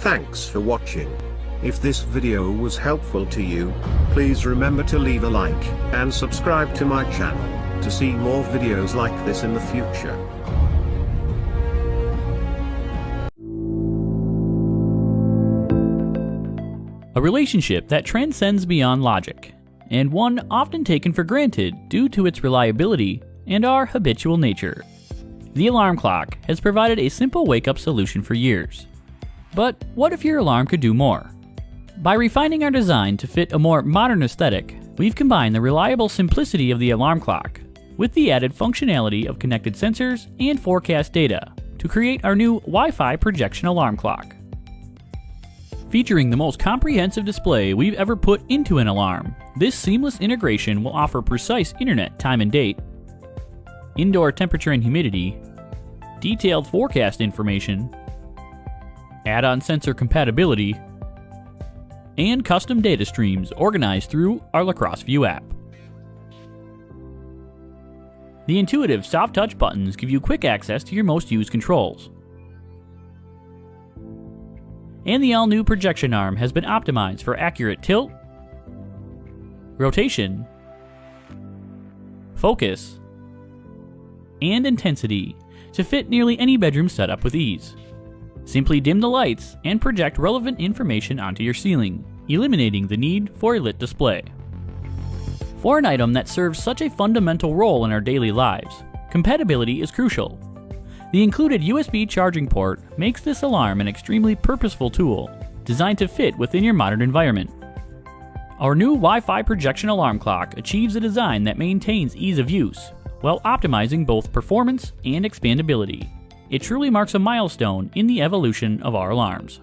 Thanks for watching. If this video was helpful to you, please remember to leave a like and subscribe to my channel to see more videos like this in the future. A relationship that transcends beyond logic, and one often taken for granted due to its reliability and our habitual nature. The alarm clock has provided a simple wake-up solution for years. But what if your alarm could do more? By refining our design to fit a more modern aesthetic, we've combined the reliable simplicity of the alarm clock with the added functionality of connected sensors and forecast data to create our new Wi-Fi projection alarm clock. Featuring the most comprehensive display we've ever put into an alarm, this seamless integration will offer precise internet time and date, indoor temperature and humidity, detailed forecast information, add-on sensor compatibility, and custom data streams organized through our LaCrosse View app. The intuitive soft touch buttons give you quick access to your most used controls. And the all-new projection arm has been optimized for accurate tilt, rotation, focus, and intensity to fit nearly any bedroom setup with ease. Simply dim the lights and project relevant information onto your ceiling, eliminating the need for a lit display. For an item that serves such a fundamental role in our daily lives, compatibility is crucial. The included USB charging port makes this alarm an extremely purposeful tool, designed to fit within your modern environment. Our new Wi-Fi projection alarm clock achieves a design that maintains ease of use, while optimizing both performance and expandability. It truly marks a milestone in the evolution of our alarms.